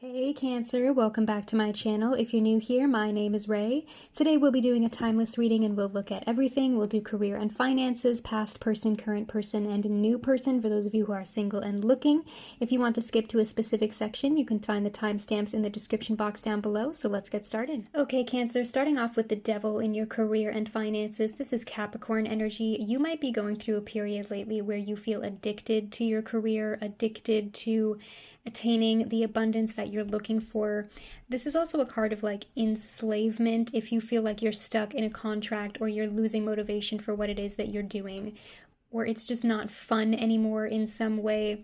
Hey Cancer, welcome back to my channel. If you're new here, my name is Ray. Today we'll be doing a timeless reading and we'll look at everything. We'll do career and finances, past person, current person, and new person for those of you who are single and looking. If you want to skip to a specific section, you can find the timestamps in the description box down below, so let's get started. Okay Cancer, starting off with the devil in your career and finances. This is Capricorn energy. You might be going through a period lately where you feel addicted to your career, addicted to attaining the abundance that you're looking for. This is also a card of like enslavement if you feel like you're stuck in a contract or you're losing motivation for what it is that you're doing, or it's just not fun anymore in some way.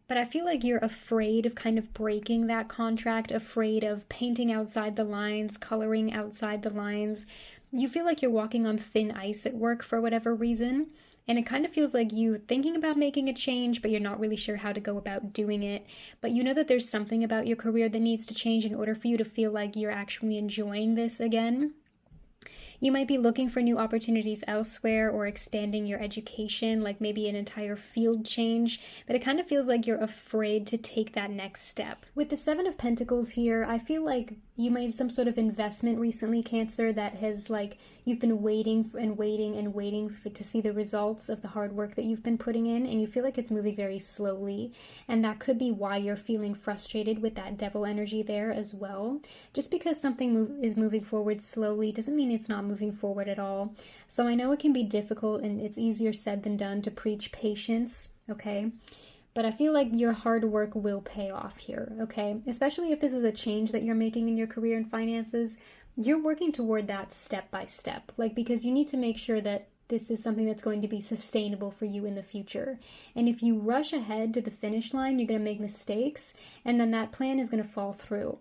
But I feel like you're afraid of kind of breaking that contract, afraid of painting outside the lines, coloring outside the lines. You feel like you're walking on thin ice at work for whatever reason. And it kind of feels like you thinking about making a change, but you're not really sure how to go about doing it. But you know that there's something about your career that needs to change in order for you to feel like you're actually enjoying this again. You might be looking for new opportunities elsewhere or expanding your education, like maybe an entire field change, but it kind of feels like you're afraid to take that next step. With the Seven of Pentacles here, I feel like you made some sort of investment recently, Cancer, that has like, you've been waiting and waiting and waiting to see the results of the hard work that you've been putting in, and you feel like it's moving very slowly, and that could be why you're feeling frustrated with that devil energy there as well. Just because something is moving forward slowly doesn't mean it's not moving forward at all. So I know it can be difficult and it's easier said than done to preach patience, okay? But I feel like your hard work will pay off here, okay? Especially if this is a change that you're making in your career and finances, you're working toward that step by step, like because you need to make sure that this is something that's going to be sustainable for you in the future. And if you rush ahead to the finish line, you're going to make mistakes, and then that plan is going to fall through.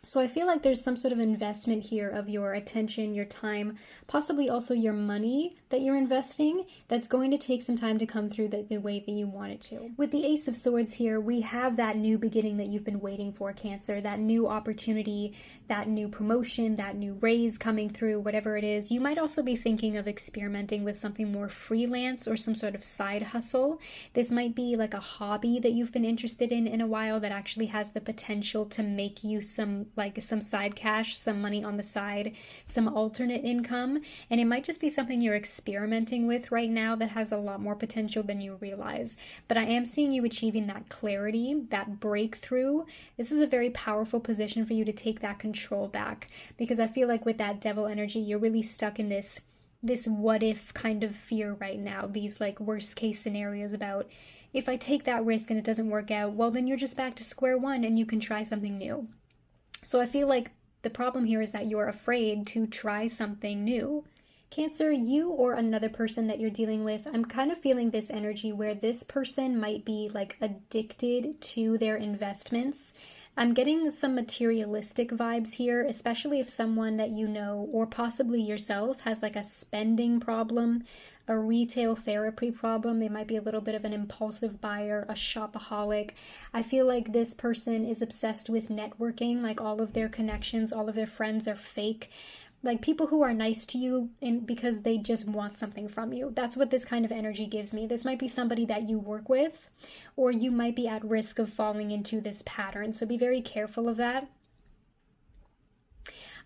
So I feel like there's some sort of investment here of your attention, your time, possibly also your money that you're investing that's going to take some time to come through the way that you want it to. With the Ace of Swords here, we have that new beginning that you've been waiting for, Cancer, that new opportunity, that new promotion, that new raise coming through, whatever it is. You might also be thinking of experimenting with something more freelance or some sort of side hustle. This might be like a hobby that you've been interested in a while that actually has the potential to make you some side cash, some money on the side, some alternate income. And it might just be something you're experimenting with right now that has a lot more potential than you realize. But I am seeing you achieving that clarity, that breakthrough. This is a very powerful position for you to take that control back, because I feel like with that devil energy, you're really stuck in this what if kind of fear right now, these like worst case scenarios about if I take that risk and it doesn't work out, well then you're just back to square one and you can try something new. So I feel like the problem here is that you're afraid to try something new. Cancer, you or another person that you're dealing with, I'm kind of feeling this energy where this person might be like addicted to their investments. I'm getting some materialistic vibes here, especially if someone that you know or possibly yourself has like a spending problem, a retail therapy problem. They might be a little bit of an impulsive buyer, a shopaholic. I feel like this person is obsessed with networking, like all of their connections, all of their friends are fake. Like people who are nice to you because they just want something from you. That's what this kind of energy gives me. This might be somebody that you work with, or you might be at risk of falling into this pattern. So be very careful of that.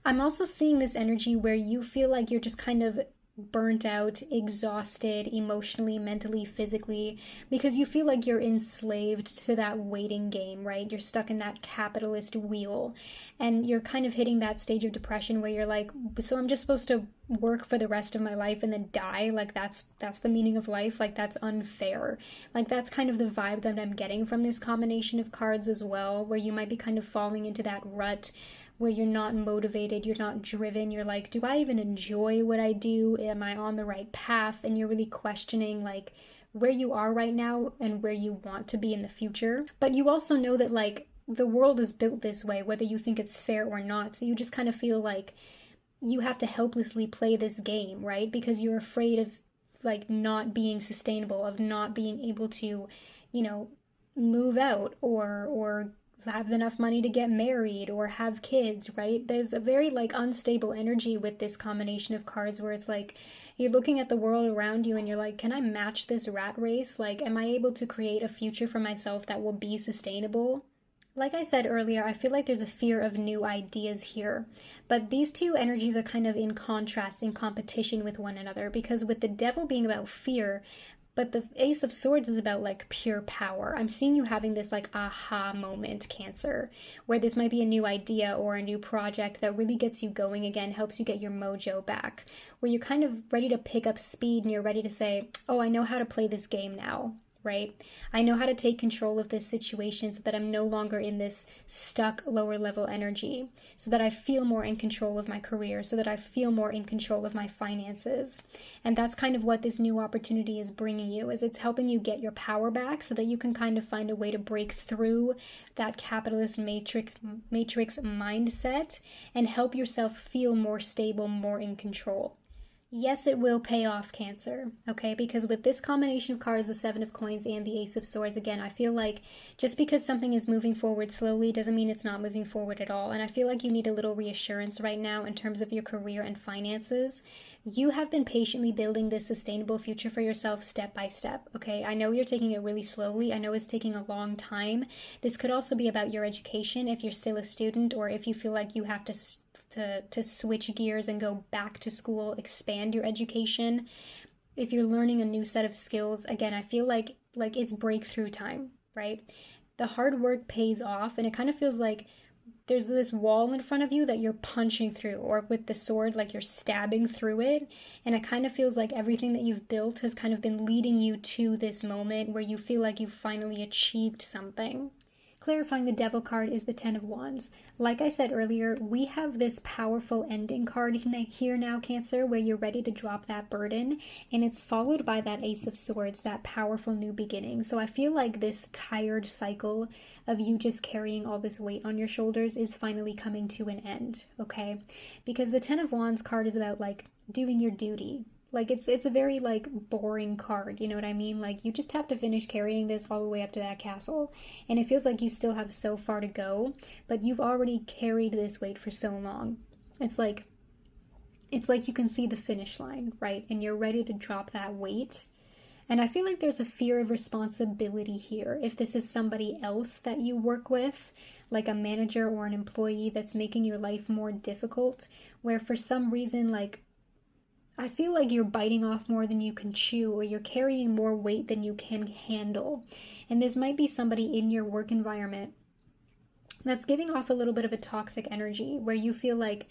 I'm also seeing this energy where you feel like you're just kind of burnt out, exhausted emotionally, mentally, physically, because you feel like you're enslaved to that waiting game, right? You're stuck in that capitalist wheel and you're kind of hitting that stage of depression where you're like, so I'm just supposed to work for the rest of my life and then die? Like that's the meaning of life? Like that's unfair. Like that's kind of the vibe that I'm getting from this combination of cards as well, where you might be kind of falling into that rut where you're not motivated, you're not driven, you're like, do I even enjoy what I do? Am I on the right path? And you're really questioning like where you are right now and where you want to be in the future. But you also know that like the world is built this way, whether you think it's fair or not. So you just kind of feel like you have to helplessly play this game, right? Because you're afraid of like not being sustainable, of not being able to, move out or have enough money to get married or have kids, right? There's a very like unstable energy with this combination of cards where it's like you're looking at the world around you and you're like, can I match this rat race? Like, am I able to create a future for myself that will be sustainable? Like I said earlier, I feel like there's a fear of new ideas here. But these two energies are kind of in contrast, in competition with one another, because with the devil being about fear, but the Ace of Swords is about like pure power. I'm seeing you having this like aha moment, Cancer, where this might be a new idea or a new project that really gets you going again, helps you get your mojo back, where you're kind of ready to pick up speed and you're ready to say, oh, I know how to play this game now. Right? I know how to take control of this situation so that I'm no longer in this stuck lower level energy, so that I feel more in control of my career, so that I feel more in control of my finances. And that's kind of what this new opportunity is bringing you, is it's helping you get your power back so that you can kind of find a way to break through that capitalist matrix mindset and help yourself feel more stable, more in control. Yes, it will pay off, Cancer, okay? Because with this combination of cards, the Seven of Coins and the Ace of Swords, again, I feel like just because something is moving forward slowly doesn't mean it's not moving forward at all. And I feel like you need a little reassurance right now in terms of your career and finances. You have been patiently building this sustainable future for yourself step by step, okay? I know you're taking it really slowly. I know it's taking a long time. This could also be about your education if you're still a student, or if you feel like you have to switch gears and go back to school, expand your education. If you're learning a new set of skills, again, I feel like it's breakthrough time, right? The hard work pays off, and it kind of feels like there's this wall in front of you that you're punching through, or with the sword, like you're stabbing through it. And it kind of feels like everything that you've built has kind of been leading you to this moment where you feel like you've finally achieved something. Clarifying the Devil card is the Ten of Wands. Like I said earlier, we have this powerful ending card here now, Cancer, where you're ready to drop that burden, and it's followed by that Ace of Swords, that powerful new beginning. So I feel like this tired cycle of you just carrying all this weight on your shoulders is finally coming to an end, okay? Because the Ten of Wands card is about like doing your duty. Like, it's a very, like, boring card, you know what I mean? Like, you just have to finish carrying this all the way up to that castle. And it feels like you still have so far to go, but you've already carried this weight for so long. It's like you can see the finish line, right? And you're ready to drop that weight. And I feel like there's a fear of responsibility here. If this is somebody else that you work with, like a manager or an employee that's making your life more difficult, where for some reason, like, I feel like you're biting off more than you can chew, or you're carrying more weight than you can handle. And this might be somebody in your work environment that's giving off a little bit of a toxic energy, where you feel like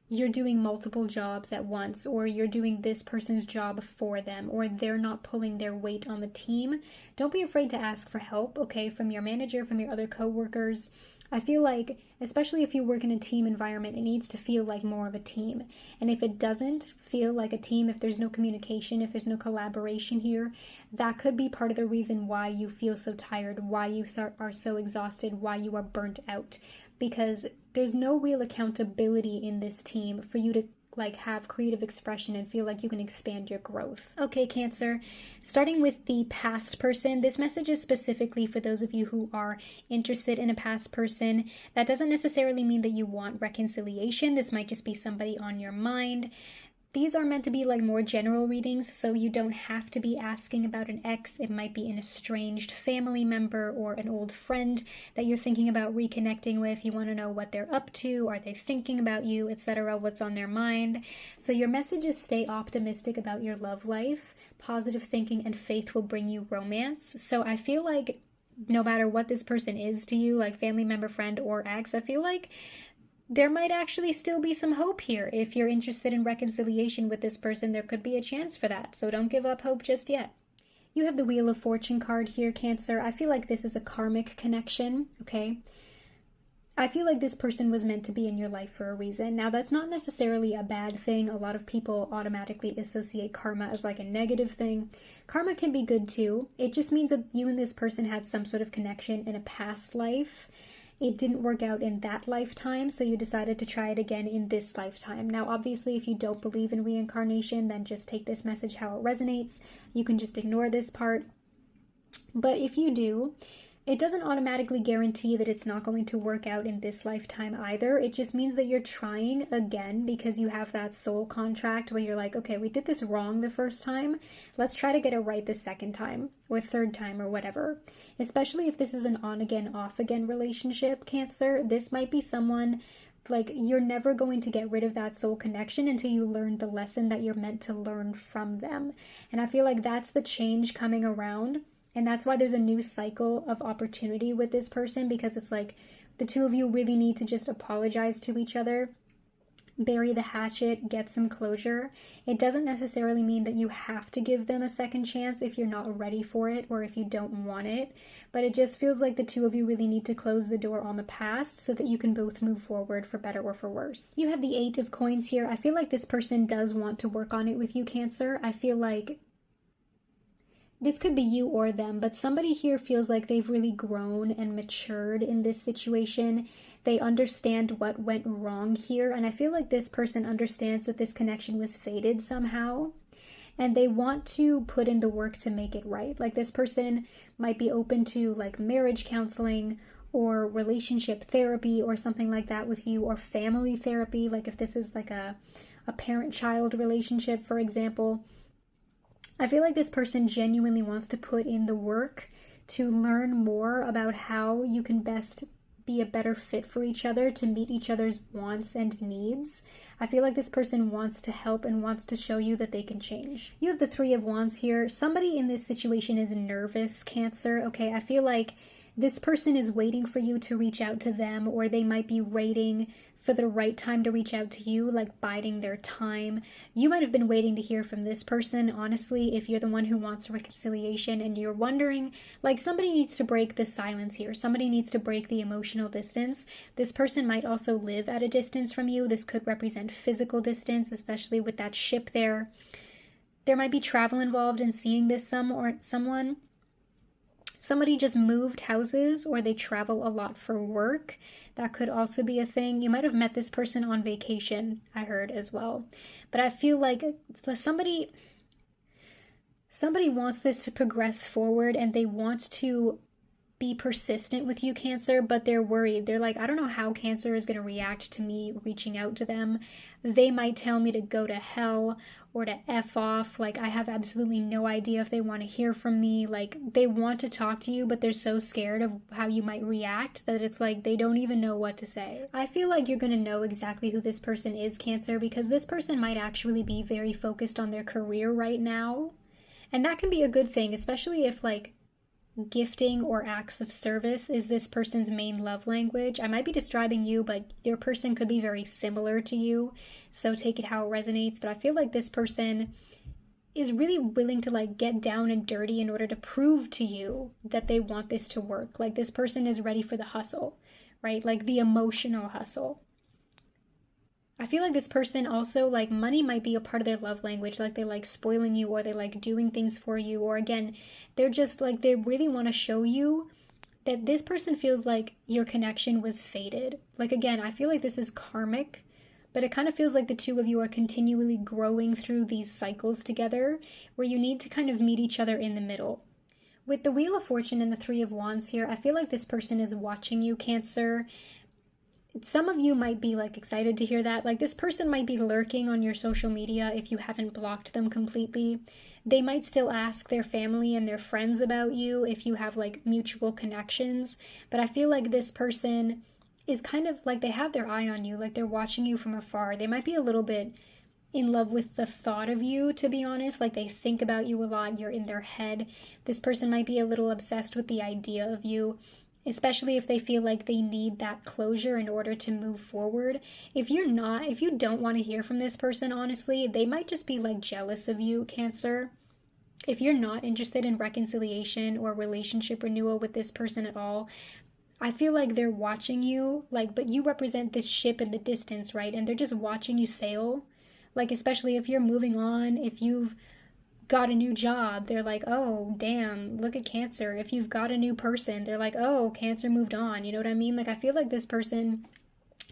you're doing multiple jobs at once, or you're doing this person's job for them, or they're not pulling their weight on the team. Don't be afraid to ask for help, okay, from your manager, from your other coworkers. I feel like, especially if you work in a team environment, it needs to feel like more of a team. And if it doesn't feel like a team, if there's no communication, if there's no collaboration here, that could be part of the reason why you feel so tired, why you are so exhausted, why you are burnt out. Because there's no real accountability in this team for you to like have creative expression and feel like you can expand your growth. Okay, Cancer, starting with the past person, this message is specifically for those of you who are interested in a past person. That doesn't necessarily mean that you want reconciliation. This might just be somebody on your mind. These are meant to be like more general readings, so you don't have to be asking about an ex. It might be an estranged family member or an old friend that you're thinking about reconnecting with. You want to know what they're up to, are they thinking about you, etc., what's on their mind. So your message is stay optimistic about your love life. Positive thinking and faith will bring you romance. So I feel like no matter what this person is to you, like family member, friend, or ex, I feel like there might actually still be some hope here. If you're interested in reconciliation with this person, there could be a chance for that. So don't give up hope just yet. You have the Wheel of Fortune card here, Cancer. I feel like this is a karmic connection, okay? I feel like this person was meant to be in your life for a reason. Now, that's not necessarily a bad thing. A lot of people automatically associate karma as like a negative thing. Karma can be good too. It just means that you and this person had some sort of connection in a past life. It didn't work out in that lifetime, so you decided to try it again in this lifetime. Now, obviously, if you don't believe in reincarnation, then just take this message how it resonates. You can just ignore this part. But if you do, It doesn't automatically guarantee that it's not going to work out in this lifetime either. It just means that you're trying again because you have that soul contract where you're like, okay, we did this wrong the first time. Let's try to get it right the second time or third time or whatever. Especially if this is an on again, off again relationship, Cancer. This might be someone like you're never going to get rid of that soul connection until you learn the lesson that you're meant to learn from them. And I feel like that's the change coming around. And that's why there's a new cycle of opportunity with this person, because it's like the two of you really need to just apologize to each other, bury the hatchet, get some closure. It doesn't necessarily mean that you have to give them a second chance if you're not ready for it or if you don't want it, but it just feels like the two of you really need to close the door on the past so that you can both move forward for better or for worse. You have the 8 of Coins here. I feel like this person does want to work on it with you, Cancer. I feel like this could be you or them, but somebody here feels like they've really grown and matured in this situation. They understand what went wrong here, and I feel like this person understands that this connection was fated somehow, and they want to put in the work to make it right. Like this person might be open to like marriage counseling or relationship therapy or something like that with you, or family therapy, like if this is like a parent-child relationship, for example. I feel like this person genuinely wants to put in the work to learn more about how you can best be a better fit for each other, to meet each other's wants and needs. I feel like this person wants to help and wants to show you that they can change. You have the 3 of Wands here. Somebody in this situation is nervous, Cancer. Okay, I feel like this person is waiting for you to reach out to them, or they might be waiting for the right time to reach out to you, like biding their time. You might have been waiting to hear from this person, honestly, if you're the one who wants reconciliation and you're wondering, like somebody needs to break the silence here. Somebody needs to break the emotional distance. This person might also live at a distance from you. This could represent physical distance, especially with that ship there. There might be travel involved in seeing this someone. Somebody just moved houses, or they travel a lot for work. That could also be a thing. You might have met this person on vacation, I heard as well. But I feel like somebody wants this to progress forward, and they want to be persistent with you, Cancer, but they're worried. They're like, I don't know how Cancer is going to react to me reaching out to them. They might tell me to go to hell or to F off. Like, I have absolutely no idea if they want to hear from me. Like, they want to talk to you, but they're so scared of how you might react that it's like they don't even know what to say. I feel like you're going to know exactly who this person is, Cancer, because this person might actually be very focused on their career right now. And that can be a good thing, especially if, like, gifting or acts of service is this person's main love language. I might be describing you, but your person could be very similar to you, so take it how it resonates. But I feel like this person is really willing to like get down and dirty in order to prove to you that they want this to work. Like this person is ready for the hustle, right? Like the emotional hustle. I feel like this person also, like, money might be a part of their love language. Like, they like spoiling you, or they like doing things for you. Or again, they're just like, they really want to show you that this person feels like your connection was fated. Like, again, I feel like this is karmic, but it kind of feels like the two of you are continually growing through these cycles together where you need to kind of meet each other in the middle. With the Wheel of Fortune and the 3 of Wands here, I feel like this person is watching you, Cancer. Some of you might be like excited to hear that. Like this person might be lurking on your social media if you haven't blocked them completely. They might still ask their family and their friends about you if you have like mutual connections. But I feel like this person is kind of like they have their eye on you, like they're watching you from afar. They might be a little bit in love with the thought of you, to be honest. Like they think about you a lot. You're in their head. This person might be a little obsessed with the idea of you, especially if they feel like they need that closure in order to move forward. If you don't want to hear from this person, honestly, they might just be like jealous of you, Cancer. If you're not interested in reconciliation or relationship renewal with this person at all, I feel like they're watching you, like, but you represent this ship in the distance, right? And they're just watching you sail. Like, especially if you're moving on, if you've got a new job, they're like, oh damn, look at Cancer. If you've got a new person, they're like, oh, Cancer moved on. You know what I mean? Like I feel like this person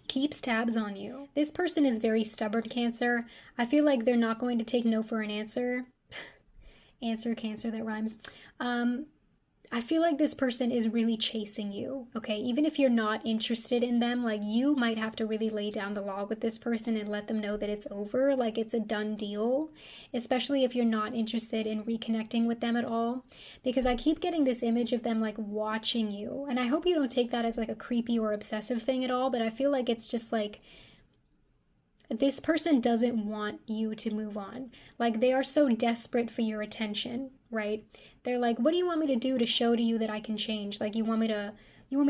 keeps tabs on you. This person is very stubborn, Cancer. I feel like they're not going to take no for an answer. Answer, Cancer, that rhymes. I feel like this person is really chasing you, okay? Even if you're not interested in them, like you might have to really lay down the law with this person and let them know that it's over, like it's a done deal, especially if you're not interested in reconnecting with them at all. Because I keep getting this image of them like watching you. And I hope you don't take that as like a creepy or obsessive thing at all, but I feel like it's just like this person doesn't want you to move on. Like they are so desperate for your attention, right? They're like, what do you want me to do to show to you that I can change? Like you want me to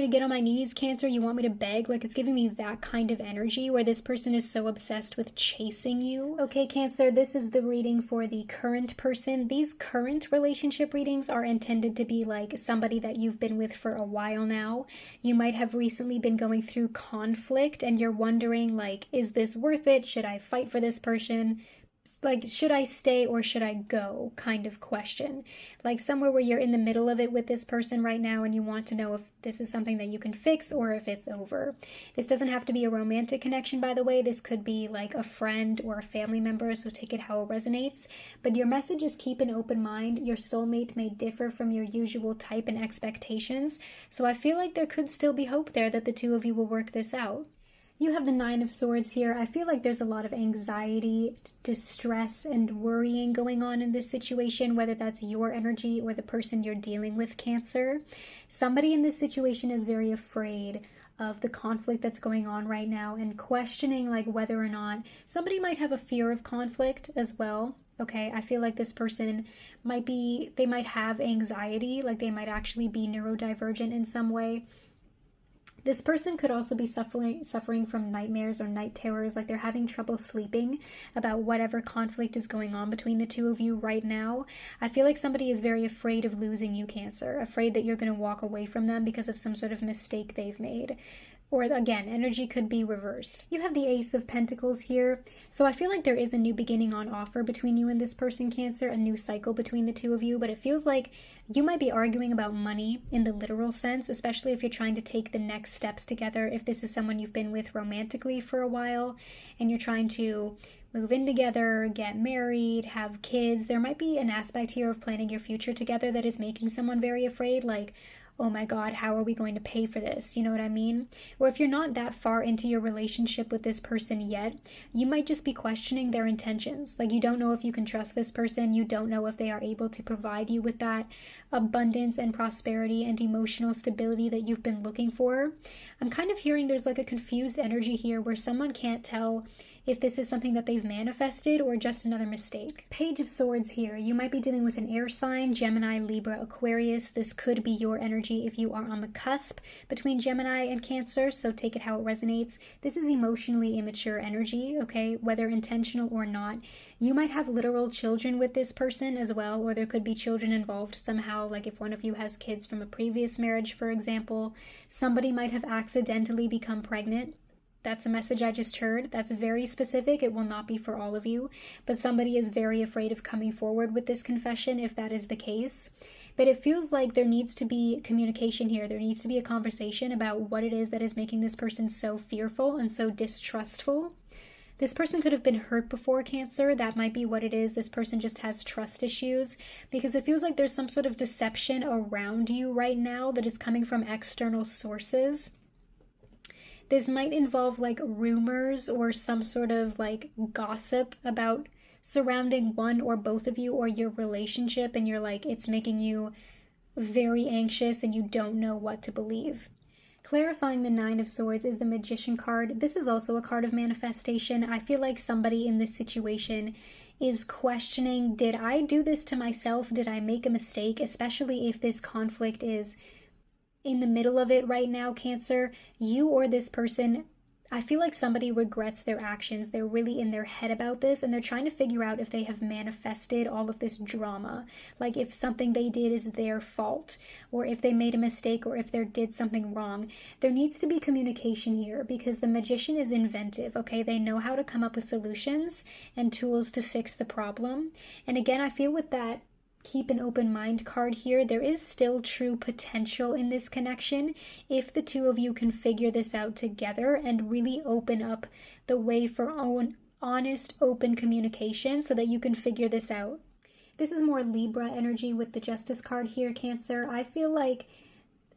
get on my knees, Cancer? You want me to beg? Like it's giving me that kind of energy where this person is so obsessed with chasing you. Okay, Cancer, this is the reading for the current person. These current relationship readings are intended to be like somebody that you've been with for a while now. You might have recently been going through conflict and you're wondering like, is this worth it? Should I fight for this person? Like, should I stay or should I go kind of question. Like somewhere where you're in the middle of it with this person right now and you want to know if this is something that you can fix or if it's over. This doesn't have to be a romantic connection, by the way. This could be like a friend or a family member, so take it how it resonates. But your message is keep an open mind. Your soulmate may differ from your usual type and expectations. So I feel like there could still be hope there that the two of you will work this out. You have the Nine of Swords here. I feel like there's a lot of anxiety, distress, and worrying going on in this situation, whether that's your energy or the person you're dealing with, Cancer. Somebody in this situation is very afraid of the conflict that's going on right now and questioning like whether or not somebody might have a fear of conflict as well. Okay, I feel like this person they might have anxiety, like they might actually be neurodivergent in some way. This person could also be suffering from nightmares or night terrors, like they're having trouble sleeping about whatever conflict is going on between the two of you right now. I feel like somebody is very afraid of losing you, Cancer, afraid that you're going to walk away from them because of some sort of mistake they've made. Or again, energy could be reversed. You have the Ace of Pentacles here. So I feel like there is a new beginning on offer between you and this person, Cancer, a new cycle between the two of you, but it feels like you might be arguing about money in the literal sense, especially if you're trying to take the next steps together. If this is someone you've been with romantically for a while and you're trying to move in together, get married, have kids, there might be an aspect here of planning your future together that is making someone very afraid, like, oh my God, how are we going to pay for this? You know what I mean? Or if you're not that far into your relationship with this person yet, you might just be questioning their intentions. Like you don't know if you can trust this person. You don't know if they are able to provide you with that abundance and prosperity and emotional stability that you've been looking for. I'm kind of hearing there's like a confused energy here where someone can't tell if this is something that they've manifested or just another mistake. Page of Swords here. You might be dealing with an air sign, Gemini, Libra, Aquarius. This could be your energy if you are on the cusp between Gemini and Cancer, so take it how it resonates. This is emotionally immature energy, okay, whether intentional or not. You might have literal children with this person as well, or there could be children involved somehow, like if one of you has kids from a previous marriage, for example. Somebody might have accidentally become pregnant. That's a message I just heard. That's very specific. It will not be for all of you, but somebody is very afraid of coming forward with this confession if that is the case. But it feels like there needs to be communication here. There needs to be a conversation about what it is that is making this person so fearful and so distrustful. This person could have been hurt before, Cancer. That might be what it is. This person just has trust issues because it feels like there's some sort of deception around you right now that is coming from external sources. This might involve like rumors or some sort of like gossip about surrounding one or both of you or your relationship, and you're like, it's making you very anxious and you don't know what to believe. Clarifying the Nine of Swords is the Magician card. This is also a card of manifestation. I feel like somebody in this situation is questioning, did I do this to myself? Did I make a mistake? Especially if this conflict is in the middle of it right now, Cancer. You or this person, I feel like somebody regrets their actions. They're really in their head about this and they're trying to figure out if they have manifested all of this drama. Like if something they did is their fault, or if they made a mistake, or if they did something wrong. There needs to be communication here because the Magician is inventive, okay? They know how to come up with solutions and tools to fix the problem. And again, I feel with that keep an open mind card here, there is still true potential in this connection if the two of you can figure this out together and really open up the way for honest, open communication so that you can figure this out. This is more Libra energy with the Justice card here, Cancer. I feel like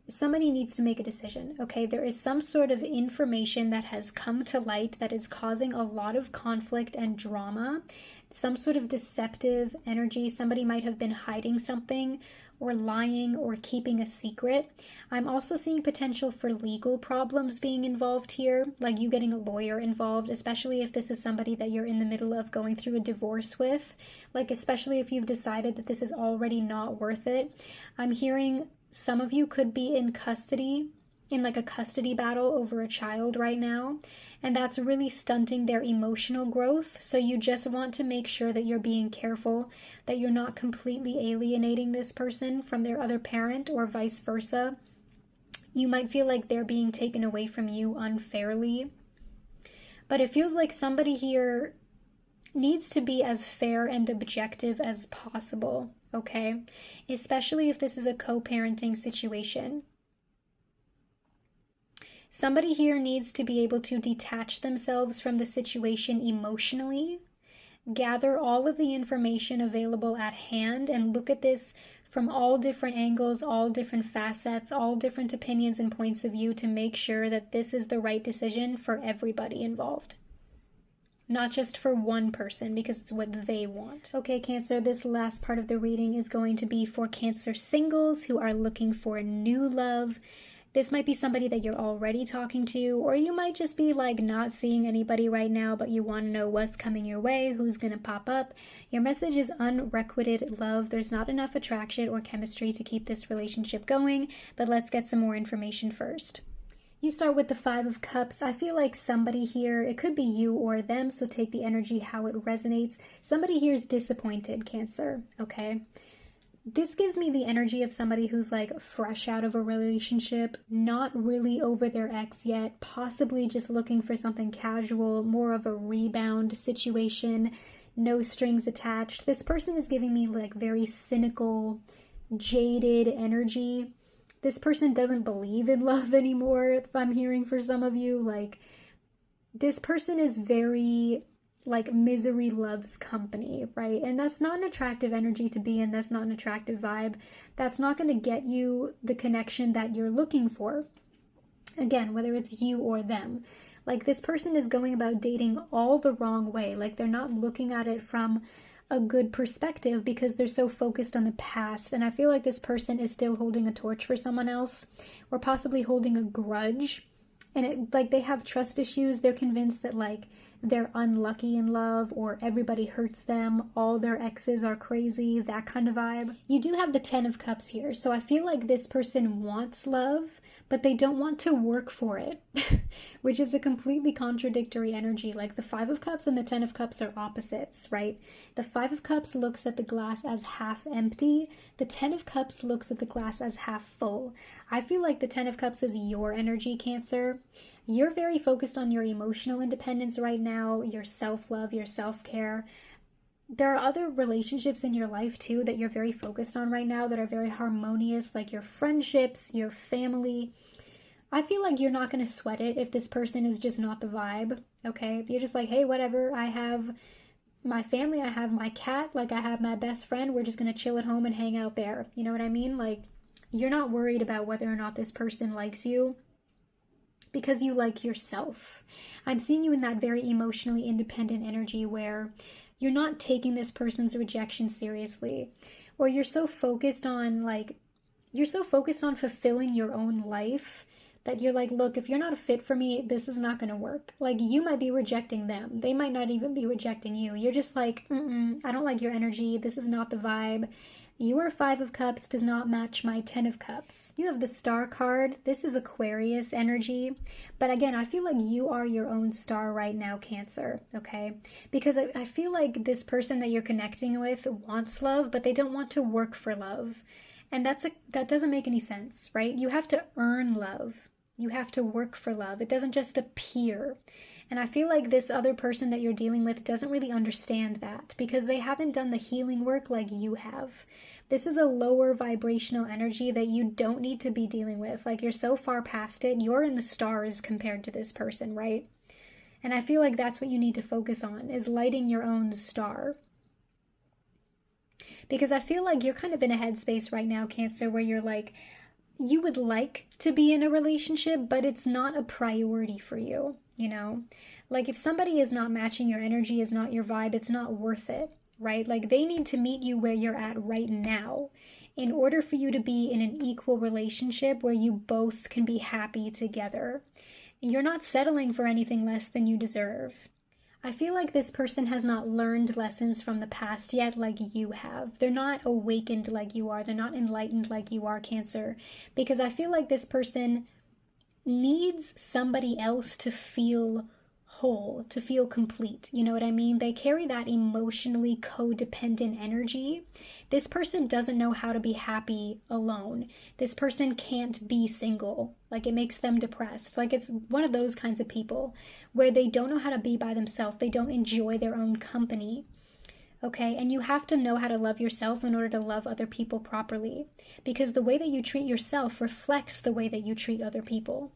somebody needs to make a decision, okay? There is some sort of information that has come to light that is causing a lot of conflict and drama, some sort of deceptive energy. Somebody might have been hiding something or lying or keeping a secret. I'm also seeing potential for legal problems being involved here, like you getting a lawyer involved, especially if this is somebody that you're in the middle of going through a divorce with, like especially if you've decided that this is already not worth it. I'm hearing some of you could be in custody, in like a custody battle over a child right now, and that's really stunting their emotional growth. So you just want to make sure that you're being careful, that you're not completely alienating this person from their other parent or vice versa. You might feel like they're being taken away from you unfairly. But it feels like somebody here needs to be as fair and objective as possible, okay? Especially if this is a co-parenting situation. Somebody here needs to be able to detach themselves from the situation emotionally, gather all of the information available at hand, and look at this from all different angles, all different facets, all different opinions and points of view to make sure that this is the right decision for everybody involved. Not just for one person, because it's what they want. Okay, Cancer, this last part of the reading is going to be for Cancer singles who are looking for new love. This might be somebody that you're already talking to, or you might just be like not seeing anybody right now, but you want to know what's coming your way, who's going to pop up. Your message is unrequited love. There's not enough attraction or chemistry to keep this relationship going, but let's get some more information first. You start with the Five of Cups. I feel like somebody here, it could be you or them, so take the energy how it resonates. Somebody here is disappointed, Cancer, okay? This gives me the energy of somebody who's like fresh out of a relationship, not really over their ex yet, possibly just looking for something casual, more of a rebound situation, no strings attached. This person is giving me like very cynical, jaded energy. This person doesn't believe in love anymore, if I'm hearing for some of you. Like, this person is very, like, misery loves company, right? And that's not an attractive energy to be in. That's not an attractive vibe. That's not going to get you the connection that you're looking for. Again, whether it's you or them. Like, this person is going about dating all the wrong way. Like, they're not looking at it from a good perspective because they're so focused on the past. And I feel like this person is still holding a torch for someone else, or possibly holding a grudge. And like they have trust issues. They're convinced that like they're unlucky in love, or everybody hurts them, all their exes are crazy, that kind of vibe. You do have the Ten of Cups here, so I feel like this person wants love, but they don't want to work for it, which is a completely contradictory energy. Like the Five of Cups and the Ten of Cups are opposites, right? The Five of Cups looks at the glass as half empty. The Ten of Cups looks at the glass as half full. I feel like the Ten of Cups is your energy, Cancer. You're very focused on your emotional independence right now, your self-love, your self-care. There are other relationships in your life too that you're very focused on right now that are very harmonious, like your friendships, your family. I feel like you're not going to sweat it if this person is just not the vibe, okay? You're just like, hey, whatever, I have my family, I have my cat, like I have my best friend, we're just going to chill at home and hang out there. You know what I mean? Like, you're not worried about whether or not this person likes you, because you like yourself. I'm seeing you in that very emotionally independent energy where you're not taking this person's rejection seriously, or you're so focused on fulfilling your own life that you're like, look, if you're not a fit for me, this is not going to work. Like, you might be rejecting them. They might not even be rejecting you. You're just like, I don't like your energy. This is not the vibe. Your Five of Cups does not match my Ten of Cups. You have the Star card. This is Aquarius energy. But again, I feel like you are your own star right now, Cancer, okay? Because I feel like this person that you're connecting with wants love, but they don't want to work for love. And that doesn't make any sense, right? You have to earn love. You have to work for love. It doesn't just appear. And I feel like this other person that you're dealing with doesn't really understand that because they haven't done the healing work like you have. This is a lower vibrational energy that you don't need to be dealing with. Like, you're so far past it. You're in the stars compared to this person, right? And I feel like that's what you need to focus on, is lighting your own star. Because I feel like you're kind of in a headspace right now, Cancer, where you're like, you would like to be in a relationship, but it's not a priority for you, you know? Like if somebody is not matching your energy, is not your vibe, it's not worth it, right? Like they need to meet you where you're at right now in order for you to be in an equal relationship where you both can be happy together. You're not settling for anything less than you deserve. I feel like this person has not learned lessons from the past yet like you have. They're not awakened like you are. They're not enlightened like you are, Cancer. Because I feel like this person needs somebody else to feel whole, to feel complete. You know what I mean? They carry that emotionally codependent energy. This person doesn't know how to be happy alone. This person can't be single. Like it makes them depressed. Like it's one of those kinds of people where they don't know how to be by themselves. They don't enjoy their own company. Okay, and you have to know how to love yourself in order to love other people properly. Because the way that you treat yourself reflects the way that you treat other people.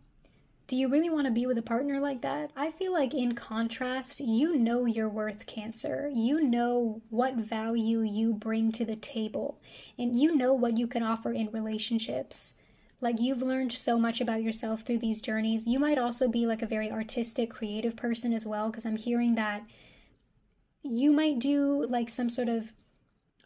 Do you really want to be with a partner like that? I feel like in contrast, you know your worth, Cancer. You know what value you bring to the table, and you know what you can offer in relationships. Like you've learned so much about yourself through these journeys. You might also be like a very artistic, creative person as well, because I'm hearing that you might do like some sort of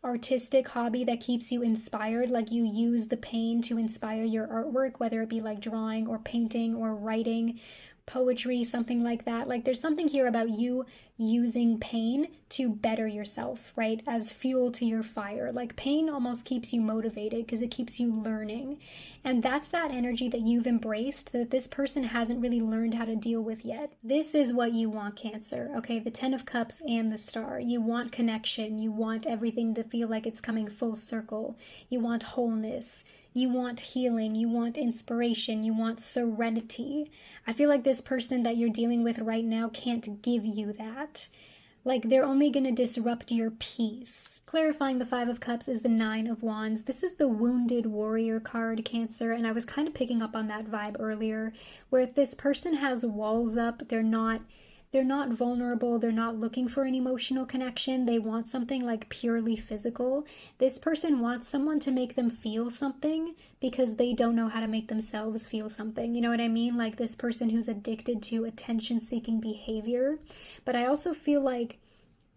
artistic hobby that keeps you inspired, like you use the pain to inspire your artwork, whether it be like drawing or painting or writing, poetry, something like that. Like there's something here about you using pain to better yourself, right? As fuel to your fire. Like pain almost keeps you motivated because it keeps you learning. And that's that energy that you've embraced that this person hasn't really learned how to deal with yet. This is what you want, Cancer. Okay, the 10 of Cups and the Star. You want connection. You want everything to feel like it's coming full circle. You want wholeness. You want healing, you want inspiration, you want serenity. I feel like this person that you're dealing with right now can't give you that. Like they're only going to disrupt your peace. Clarifying the 5 of Cups is the 9 of Wands. This is the wounded warrior card, Cancer, and I was kind of picking up on that vibe earlier, where if this person has walls up, they're not vulnerable, they're not looking for an emotional connection, they want something like purely physical. This person wants someone to make them feel something because they don't know how to make themselves feel something. You know what I mean? Like this person who's addicted to attention-seeking behavior. But I also feel like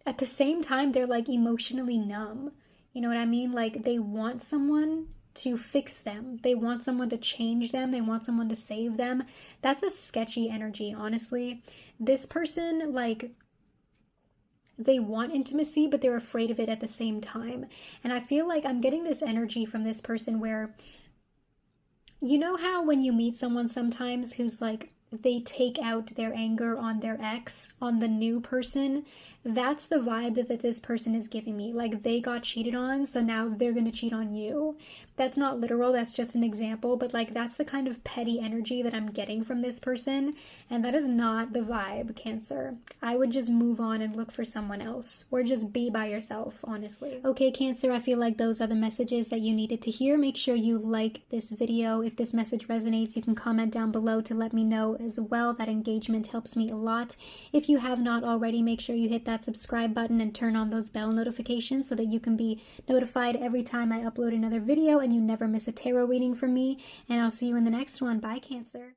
at the same time, they're like emotionally numb. You know what I mean? Like they want someone to fix them. They want someone to change them. They want someone to save them. That's a sketchy energy, honestly. This person, like, they want intimacy, but they're afraid of it at the same time. And I feel like I'm getting this energy from this person where, you know how when you meet someone sometimes who's like, they take out their anger on their ex, on the new person? That's the vibe that this person is giving me. Like they got cheated on, so now they're gonna cheat on you. That's not literal, that's just an example, but like that's the kind of petty energy that I'm getting from this person, and that is not the vibe, Cancer. I would just move on and look for someone else, or just be by yourself, honestly. Okay, Cancer, I feel like those are the messages that you needed to hear. Make sure you like this video. If this message resonates, you can comment down below to let me know as well. That engagement helps me a lot. If you have not already, make sure you hit that subscribe button and turn on those bell notifications so that you can be notified every time I upload another video and you never miss a tarot reading from me. And I'll see you in the next one. Bye, Cancer.